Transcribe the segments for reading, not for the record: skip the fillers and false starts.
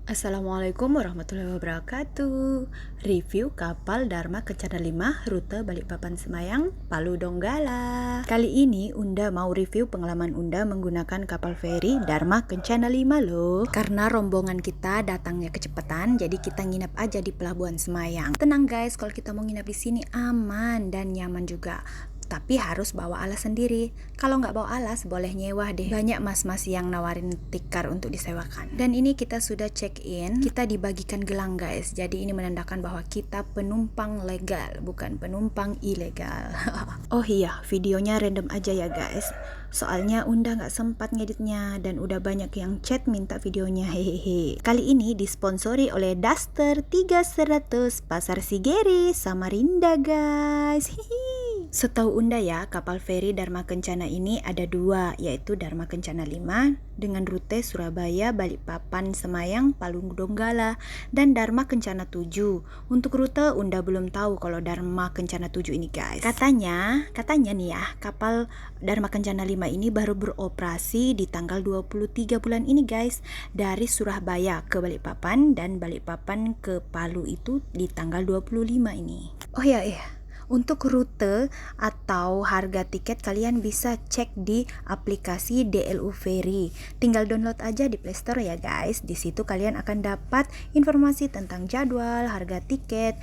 Assalamualaikum warahmatullahi wabarakatuh. Review kapal Dharma Kencana 5 rute Balikpapan Semayang, Palu Donggala. Kali ini Unda mau review pengalaman Unda menggunakan kapal feri Dharma Kencana 5 loh. Karena rombongan kita datangnya kecepatan, jadi kita nginep aja di Pelabuhan Semayang. Tenang guys, kalau kita mau nginep di sini aman dan nyaman juga. Tapi harus bawa alas sendiri. Kalau nggak bawa alas, boleh nyewa deh. Banyak mas-mas yang nawarin tikar untuk disewakan. Dan ini kita sudah check in. Kita dibagikan gelang guys. Jadi ini menandakan bahwa kita penumpang legal, bukan penumpang ilegal. Oh iya, videonya random aja ya guys. Soalnya Unda nggak sempat ngeditnya dan udah banyak yang chat minta videonya, hehehe. Kali ini disponsori oleh Duster 300 Pasar Sigeri, Samarinda guys. Hihi. Setahu Unda ya, kapal feri Dharma Kencana ini ada dua, yaitu Dharma Kencana 5 dengan rute Surabaya, Balikpapan, Semayang, Palu Donggala, dan Dharma Kencana 7. Untuk rute Unda belum tahu kalau Dharma Kencana 7 ini guys. Katanya nih ya, kapal Dharma Kencana 5 ini baru beroperasi di tanggal 23 bulan ini guys, dari Surabaya ke Balikpapan dan Balikpapan ke Palu itu di tanggal 25 ini. Oh ya, untuk rute atau harga tiket kalian bisa cek di aplikasi DLU Ferry. Tinggal download aja di Play Store ya guys. Di situ kalian akan dapat informasi tentang jadwal, harga tiket,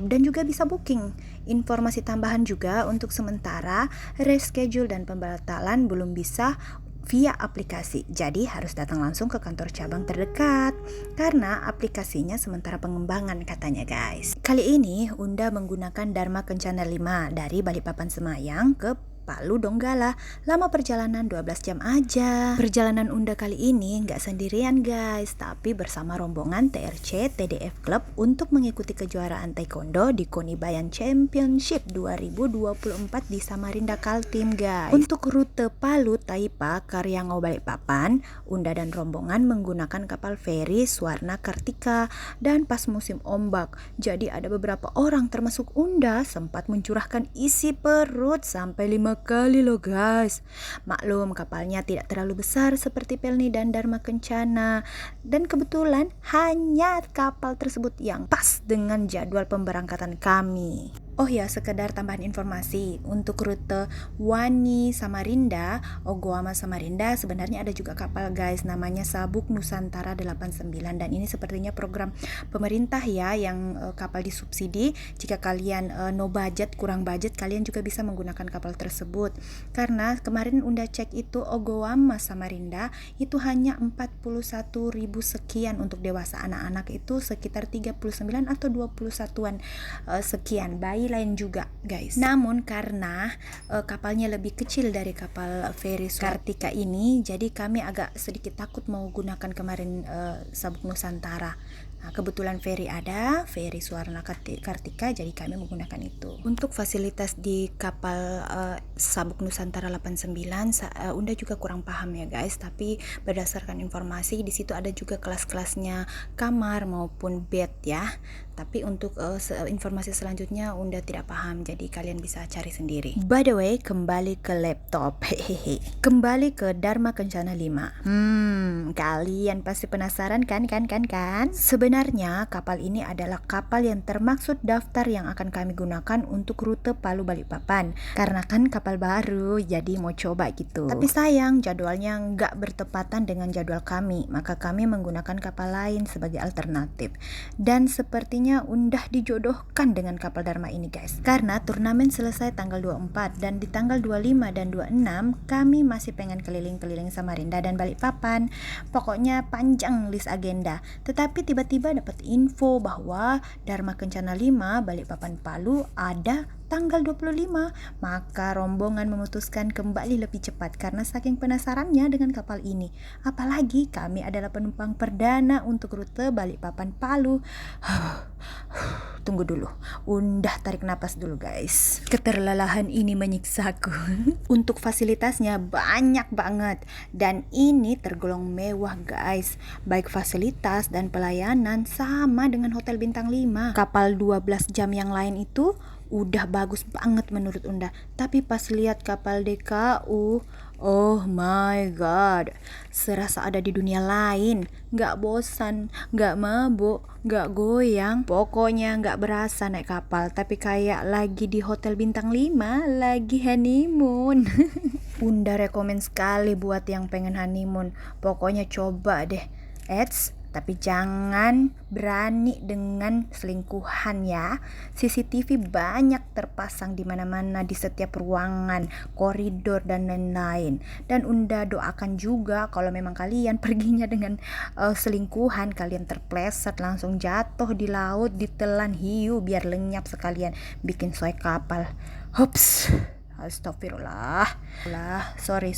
dan juga bisa booking. Informasi tambahan juga untuk sementara reschedule dan pembatalan belum bisa via aplikasi, jadi harus datang langsung ke kantor cabang terdekat karena aplikasinya sementara pengembangan katanya guys. Kali ini Unda menggunakan Dharma Kencana 5 dari Balikpapan Semayang ke Palu Donggala. Lama perjalanan 12 jam aja. Perjalanan Unda kali ini nggak sendirian guys, tapi bersama rombongan TRC TDF Club untuk mengikuti kejuaraan taekwondo di Konibayan Championship 2024 di Samarinda Kaltim guys. Untuk rute Palu Taipa Karyangau Balikpapan, Unda dan rombongan menggunakan kapal feri Swarna Kartika dan pas musim ombak. Jadi ada beberapa orang termasuk Unda sempat mencurahkan isi perut sampai 5 kali loh guys. Maklum kapalnya tidak terlalu besar seperti Pelni dan Dharma Kencana, dan kebetulan hanya kapal tersebut yang pas dengan jadwal pemberangkatan kami. Oh ya, sekedar tambahan informasi, untuk rute Wani Samarinda, Ogoama Samarinda sebenarnya ada juga kapal guys, namanya Sabuk Nusantara 89, dan ini sepertinya program pemerintah ya yang kapal disubsidi. Jika kalian no budget, kurang budget, kalian juga bisa menggunakan kapal tersebut. Karena kemarin Unda cek itu Ogoama Samarinda itu hanya 41.000 sekian untuk dewasa, anak-anak itu sekitar 39 atau 21-an sekian. Bayi lain juga guys. Namun karena kapalnya lebih kecil dari kapal feri Kartika ini, jadi kami agak sedikit takut mau gunakan kemarin Sabuk Nusantara. Nah, kebetulan feri ada, feri Swarna Kartika, jadi kami menggunakan itu. Untuk fasilitas di kapal Sabuk Nusantara 89, Unda juga kurang paham ya guys, tapi berdasarkan informasi di situ ada juga kelas-kelasnya kamar maupun bed ya. Tapi untuk informasi selanjutnya Unda tidak paham, jadi kalian bisa cari sendiri. By the way, kembali ke laptop. Hehehe. Kembali ke Dharma Kencana 5. Kalian pasti penasaran kan? Sebenarnya kapal ini adalah kapal yang termaksud daftar yang akan kami gunakan untuk rute Palu Balikpapan. Karena kan kapal baru, jadi mau coba gitu. Tapi sayang jadwalnya nggak bertepatan dengan jadwal kami, maka kami menggunakan kapal lain sebagai alternatif. Dan sepertinya Undah dijodohkan dengan kapal Dharma ini guys, karena turnamen selesai tanggal 24 dan di tanggal 25 dan 26 kami masih pengen keliling-keliling Samarinda dan Balikpapan. Pokoknya panjang list agenda. Tetapi tiba-tiba dapat info bahwa Dharma Kencana 5 Balikpapan Palu ada tanggal 25, maka rombongan memutuskan kembali lebih cepat karena saking penasarannya dengan kapal ini. Apalagi kami adalah penumpang perdana untuk rute Balikpapan Palu. Tunggu dulu, Undah tarik napas dulu guys. Keterlelahan ini menyiksaku. Untuk fasilitasnya banyak banget, dan ini tergolong mewah guys. Baik fasilitas dan pelayanan sama dengan hotel bintang 5. Kapal 12 jam yang lain itu udah bagus banget menurut Unda. Tapi pas lihat kapal DKU, oh my god, serasa ada di dunia lain. Gak bosan, gak mabuk, gak goyang. Pokoknya gak berasa naik kapal, tapi kayak lagi di hotel bintang 5, lagi honeymoon. Unda rekomen sekali buat yang pengen honeymoon. Pokoknya coba deh. Tapi jangan berani dengan selingkuhan ya. CCTV banyak terpasang di mana-mana, di setiap ruangan, koridor dan lain-lain. Dan Unda doakan juga kalau memang kalian perginya dengan selingkuhan, kalian terpleset langsung jatuh di laut, ditelan hiu biar lenyap sekalian, bikin soy kapal. Hups. Astagfirullah. Sorry.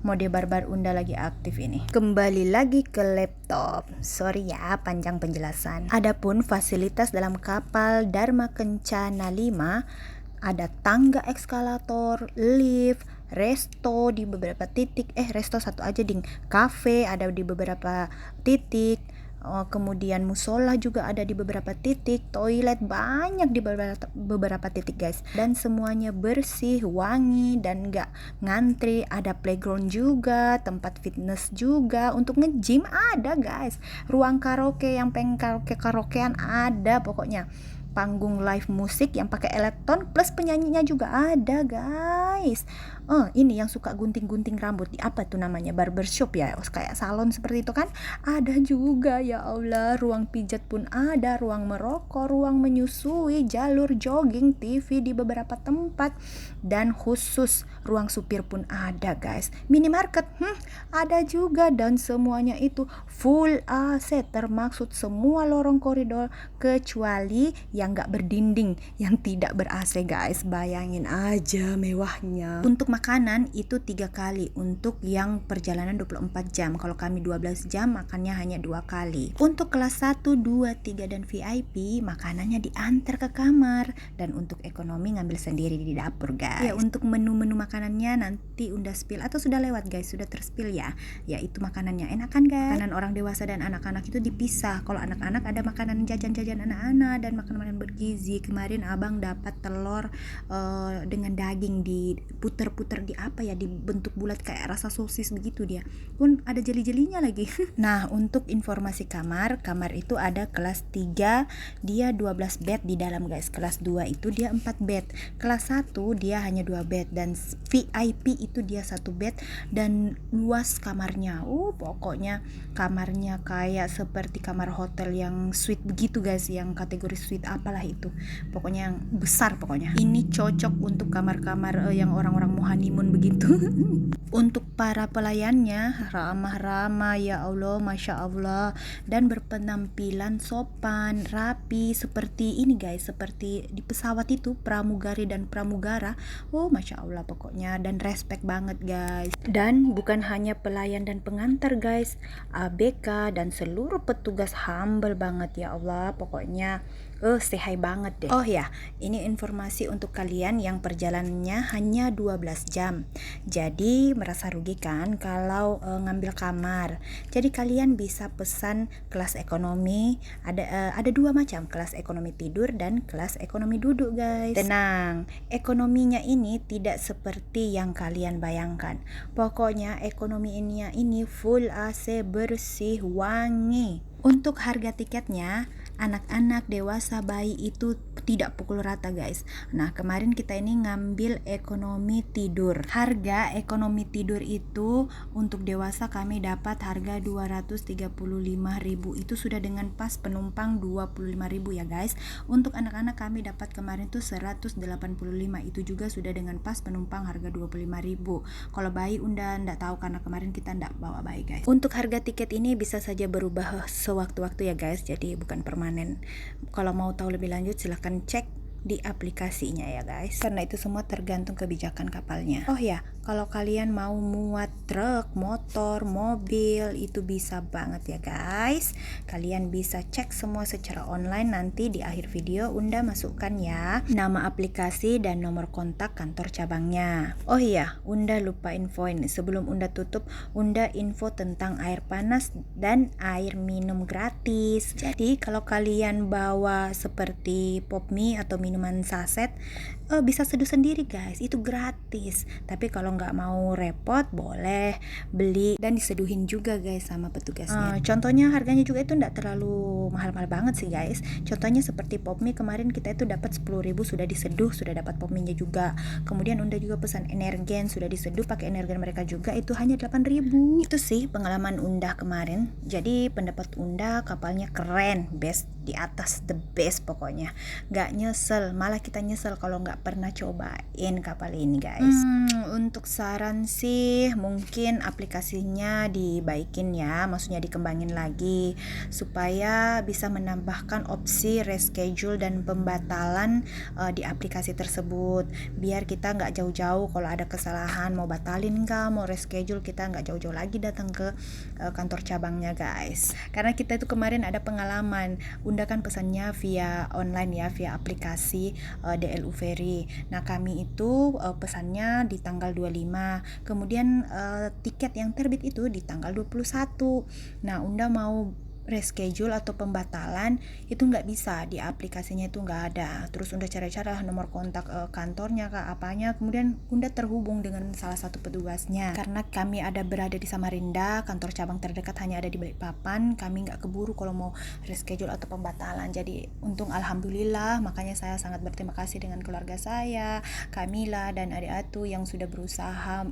Mode barbar Unda lagi aktif ini. Kembali lagi ke laptop. Sorry ya, panjang penjelasan. Adapun fasilitas dalam kapal Dharma Kencana 5, ada tangga eskalator, lift, resto di beberapa titik. Resto satu aja ding. Cafe ada di beberapa titik. Kemudian musola juga ada di beberapa titik, toilet banyak di beberapa titik guys, dan semuanya bersih, wangi, dan gak ngantri. Ada playground juga, tempat fitness juga, untuk nge-gym ada guys, ruang karaoke yang pengen karaokean ada, pokoknya panggung live musik yang pakai elektron plus penyanyinya juga ada guys. Ini yang suka gunting-gunting rambut, di apa tuh namanya, barbershop ya, kayak salon seperti itu kan, ada juga. Ya Allah, ruang pijat pun ada, ruang merokok, ruang menyusui, jalur jogging, TV di beberapa tempat, dan khusus ruang supir pun ada guys. Minimarket ada juga, dan semuanya itu full AC, termaksud semua lorong koridor kecuali yang gak berdinding, yang tidak ber-AC guys. Bayangin aja mewahnya. Untuk makanan itu 3 kali untuk yang perjalanan 24 jam. Kalau kami 12 jam makannya hanya 2 kali. Untuk kelas 1, 2, 3 dan VIP makanannya diantar ke kamar, dan untuk ekonomi ngambil sendiri di dapur guys. Ya, untuk menu-menu makanannya nanti Unda spill atau sudah lewat guys, sudah terspill ya. Ya, itu makanannya enakan guys. Makanan orang dewasa dan anak-anak itu dipisah. Kalau anak-anak ada makanan jajan-jajan anak-anak dan makanan bergizi. Kemarin abang dapat telur dengan daging diputer-puter di apa ya, dibentuk bulat kayak rasa sosis begitu, dia pun ada jeli-jelinya lagi. Nah, untuk informasi kamar itu ada kelas 3 dia 12 bed di dalam guys, kelas 2 itu dia 4 bed, kelas 1 dia hanya 2 bed, dan VIP itu dia 1 bed, dan luas kamarnya. Pokoknya kamarnya kayak seperti kamar hotel yang suite begitu guys, yang kategori suite apalah itu, pokoknya yang besar. Pokoknya ini cocok untuk kamar-kamar yang orang-orang mau honeymoon begitu. Untuk para pelayannya ramah-ramah, ya Allah, Masya Allah, dan berpenampilan sopan, rapi, seperti ini guys, seperti di pesawat itu, pramugari dan pramugara. Masya Allah pokoknya, dan respect banget guys. Dan bukan hanya pelayan dan pengantar guys, ABK dan seluruh petugas humble banget, ya Allah, pokoknya say banget deh. Ini informasi untuk kalian yang perjalanannya hanya 12 jam. Jadi merasa rugi kan kalau ngambil kamar. Jadi kalian bisa pesan kelas ekonomi. Ada 2 macam, kelas ekonomi tidur dan kelas ekonomi duduk guys. Tenang, ekonominya ini tidak seperti yang kalian bayangkan. Pokoknya ekonomi ini full AC, bersih, wangi. Untuk harga tiketnya, anak-anak, dewasa, bayi itu tidak pukul rata guys. Nah, kemarin kita ini ngambil ekonomi tidur. Harga ekonomi tidur itu untuk dewasa kami dapat harga 235.000. Itu sudah dengan pas penumpang 25.000 ya guys. Untuk anak-anak kami dapat kemarin tuh 185. Itu juga sudah dengan pas penumpang harga 25.000. Kalau bayi Unda ndak tahu karena kemarin kita ndak bawa bayi guys. Untuk harga tiket ini bisa saja berubah sewaktu-waktu ya guys. Jadi bukan permanen. Kalau mau tahu lebih lanjut silahkan cek di aplikasinya ya guys, karena itu semua tergantung kebijakan kapalnya. Kalau kalian mau muat truk, motor, mobil, itu bisa banget ya guys. Kalian bisa cek semua secara online, nanti di akhir video Unda masukkan ya nama aplikasi dan nomor kontak kantor cabangnya. Oh iya, Unda lupa infoin sebelum Unda tutup, Unda info tentang air panas dan air minum gratis. Jadi kalau kalian bawa seperti pop mie atau minuman saset, bisa seduh sendiri guys, itu gratis. Tapi kalau nggak mau repot, boleh beli dan diseduhin juga guys sama petugasnya. Contohnya harganya juga itu nggak terlalu mahal-mahal banget sih guys. Contohnya seperti pop mie kemarin kita itu dapat 10.000 sudah diseduh, sudah dapat pop mie-nya juga. Kemudian Unda juga pesan energen, sudah diseduh pakai energen mereka juga, itu hanya 8.000. Itu sih pengalaman Unda kemarin. Jadi pendapat Unda kapalnya keren, best, di atas, the best pokoknya. Nggak nyesel, malah kita nyesel kalau nggak pernah cobain kapal ini guys. Untuk saran sih mungkin aplikasinya dibaikin ya, maksudnya dikembangin lagi supaya bisa menambahkan opsi reschedule dan pembatalan di aplikasi tersebut, biar kita nggak jauh-jauh kalau ada kesalahan mau batalin kah, mau reschedule, kita nggak jauh-jauh lagi datang ke kantor cabangnya guys. Karena kita itu kemarin ada pengalaman, Unda kan pesannya via online ya, via aplikasi DLU Ferry. Nah kami itu pesannya di tanggal 25, kemudian tiket yang terbit itu di tanggal 21. Nah Unda mau reschedule atau pembatalan itu nggak bisa, di aplikasinya itu nggak ada. Terus Unda cari-cari nomor kontak kantornya kah apanya, kemudian Unda terhubung dengan salah satu petugasnya. Karena kami ada berada di Samarinda, kantor cabang terdekat hanya ada di Balikpapan, kami nggak keburu kalau mau reschedule atau pembatalan. Jadi untung alhamdulillah, makanya saya sangat berterima kasih dengan keluarga saya, Kamila dan adik Atu yang sudah berusaha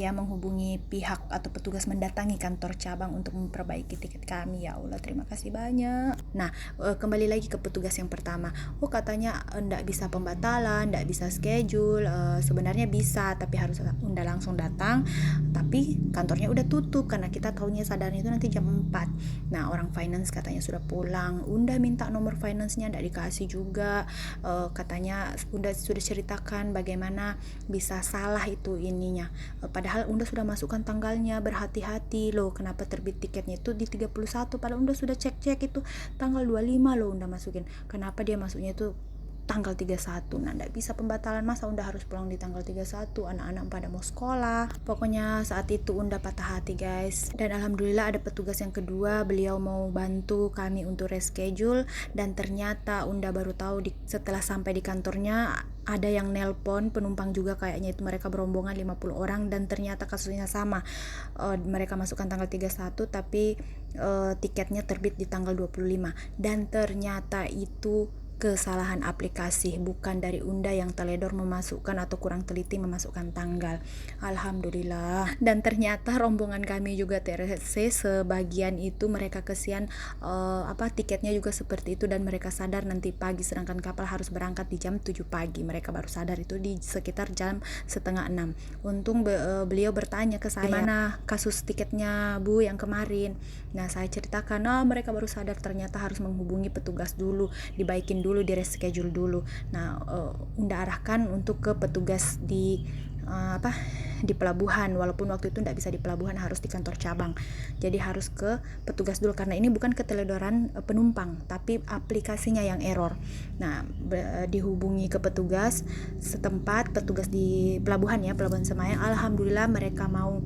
menghubungi pihak atau petugas mendatangi kantor cabang untuk memperbaiki tiket kami. Ya Allah, terima kasih banyak. Nah, kembali lagi ke petugas yang pertama. Katanya enggak bisa pembatalan, enggak bisa schedule. Sebenarnya bisa, tapi harus Unda langsung datang. Tapi kantornya udah tutup karena kita tahunya sadarnya itu nanti jam 4. Nah, orang finance katanya sudah pulang. Unda minta nomor finance-nya enggak dikasih juga. Katanya Unda sudah ceritakan bagaimana bisa salah itu ininya. Padahal Unda sudah masukkan tanggalnya, berhati-hati loh, kenapa terbit tiketnya itu di 31, padahal Unda sudah cek-cek itu tanggal 25 loh Unda masukin. Kenapa dia masuknya itu tanggal 31? Nah, enggak bisa pembatalan, masa Unda harus pulang di tanggal 31, anak-anak pada mau sekolah. Pokoknya saat itu Unda patah hati guys. Dan alhamdulillah ada petugas yang kedua, beliau mau bantu kami untuk reschedule, dan ternyata Unda baru tahu setelah sampai di kantornya ada yang nelpon penumpang juga, kayaknya itu mereka berombongan 50 orang, dan ternyata kasusnya sama. Mereka masukkan tanggal 31 tapi tiketnya terbit di tanggal 25, dan ternyata itu kesalahan aplikasi, bukan dari Unda yang teledor memasukkan atau kurang teliti memasukkan tanggal. Alhamdulillah. Dan ternyata rombongan kami juga TRC sebagian itu mereka kesian tiketnya juga seperti itu, dan mereka sadar nanti pagi, sedangkan kapal harus berangkat di jam 7 pagi. Mereka baru sadar itu di sekitar jam setengah 6. Untung beliau bertanya ke saya, gimana kasus tiketnya Bu yang kemarin. Nah, saya ceritakan, mereka baru sadar ternyata harus menghubungi petugas dulu, dibaikin dulu, di reschedule dulu. Nah, Unda arahkan untuk ke petugas di pelabuhan, walaupun waktu itu tidak bisa di pelabuhan, harus di kantor cabang. Jadi harus ke petugas dulu karena ini bukan keteledoran penumpang, tapi aplikasinya yang error. Nah, dihubungi ke petugas setempat, petugas di pelabuhan ya, Pelabuhan Semayang. Alhamdulillah mereka mau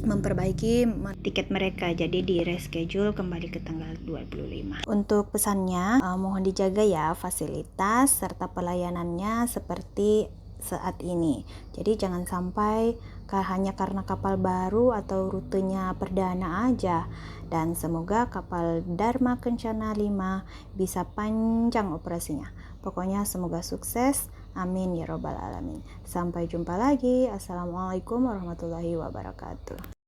memperbaiki tiket mereka, jadi di reschedule kembali ke tanggal 25. Untuk pesannya, mohon dijaga ya fasilitas serta pelayanannya seperti saat ini. Jadi jangan sampai hanya karena kapal baru atau rutenya perdana aja. Dan semoga kapal Dharma Kencana 5 bisa panjang operasinya. Pokoknya semoga sukses. Amin ya robbal alamin. Sampai jumpa lagi. Assalamualaikum warahmatullahi wabarakatuh.